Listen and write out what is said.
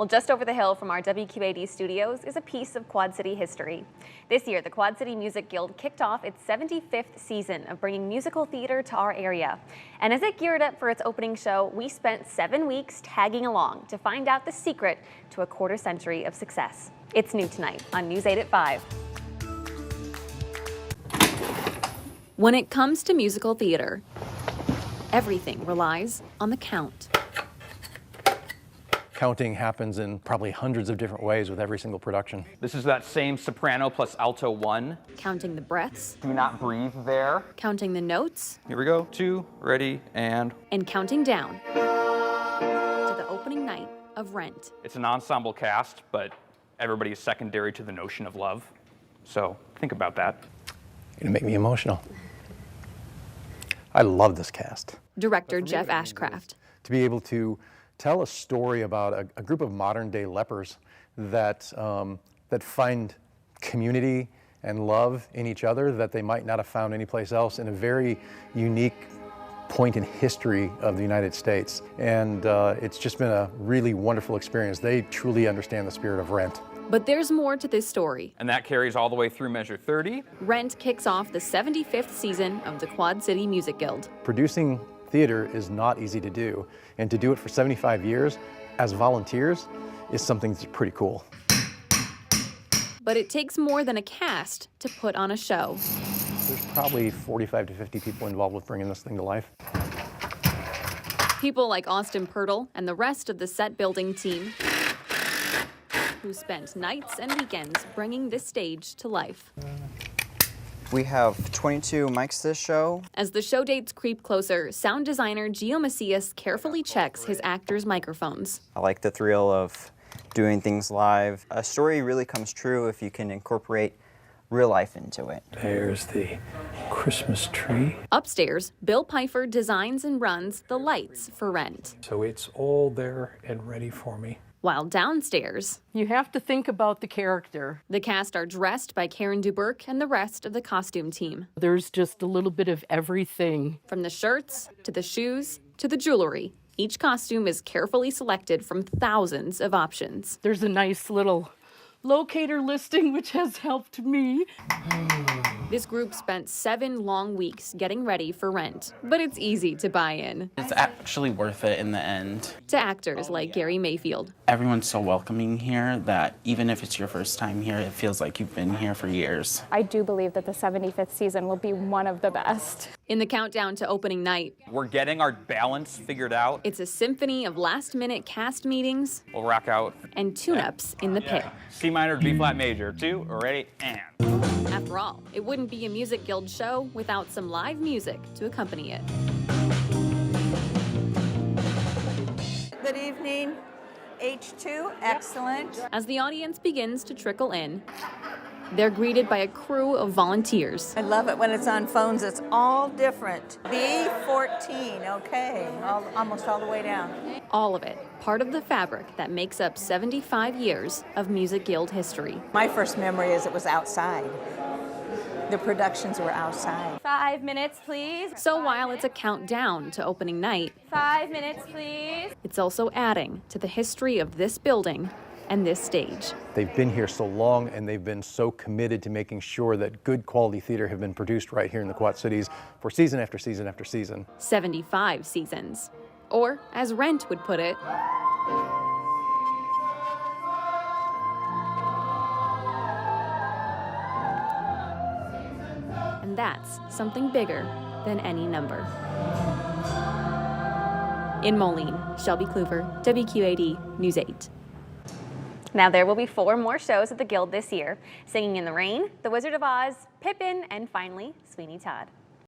Well, just over the hill from our WQAD studios is a piece of Quad City history. This year, the Quad City Music Guild kicked off its 75th season of bringing musical theater to our area. And as it geared up for its opening show, we spent 7 weeks tagging along to find out the secret to a quarter century of success. It's new tonight on News 8 at 5. When it comes to musical theater, everything relies on the count. Counting happens in probably hundreds of different ways with every single production. This is that same soprano plus alto 1. Counting the breaths. Do not breathe there. Counting the notes. Here we go. 2, ready, and counting down to the opening night of Rent. It's an ensemble cast, but everybody is secondary to the notion of love. So think about that. You're gonna make me emotional. I love this cast. Director Jeff Ashcraft. To be able to tell a story about a group of modern-day lepers that find community and love in each other that they might not have found anyplace else in a very unique point in history of the United States. And it's just been a really wonderful experience. They truly understand the spirit of Rent. But there's more to this story. And that carries all the way through measure 30. Rent kicks off the 75th season of the Quad City Music Guild. Producing theater is not easy to do, and to do it for 75 years as volunteers is something that's pretty cool. But it takes more than a cast to put on a show. There's probably 45 to 50 people involved with bringing this thing to life. People like Austin Pirtle and the rest of the set building team who spent nights and weekends bringing this stage to life. We have 22 mics this show. As the show dates creep closer, sound designer Gio Macias carefully checks his actors' microphones. I like the thrill of doing things live. A story really comes true if you can incorporate real life into it. There's the Christmas tree. Upstairs, Bill Pfeiffer designs and runs the lights for Rent. So it's all there and ready for me. While downstairs, you have to think about the character. The cast are dressed by Karen Duberk and the rest of the costume team. There's just a little bit of everything. From the shirts, to the shoes, to the jewelry. Each costume is carefully selected from thousands of options. There's a nice little locator listing, which has helped me. This group spent 7 long weeks getting ready for Rent, but it's easy to buy in. It's actually worth it in the end. To actors like Gary Mayfield. Everyone's so welcoming here that even if it's your first time here, it feels like you've been here for years. I do believe that the 75th season will be one of the best. In the countdown to opening night, we're getting our balance figured out. It's a symphony of last-minute cast meetings. We'll rock out. And tune-ups in the pit. C minor to B flat major. 2, ready, and. After all, it wouldn't be a Music Guild show without some live music to accompany it. Good evening, H2, excellent. As the audience begins to trickle in, they're greeted by a crew of volunteers. I love it when it's on phones, it's all different. B14, okay, almost all the way down. All of it, part of the fabric that makes up 75 years of Music Guild history. My first memory is it was outside. The productions were outside. 5 minutes, please. So while it's a countdown to opening night, 5 minutes, please. It's also adding to the history of this building and this stage. They've been here so long and they've been so committed to making sure that good quality theater have been produced right here in the Quad Cities for season after season after season. 75 seasons. Or, as Rent would put it, and that's something bigger than any number. In Moline, Shelby Kluver, WQAD News 8. Now there will be 4 more shows at the Guild this year. Singing in the Rain, The Wizard of Oz, Pippin, and finally, Sweeney Todd.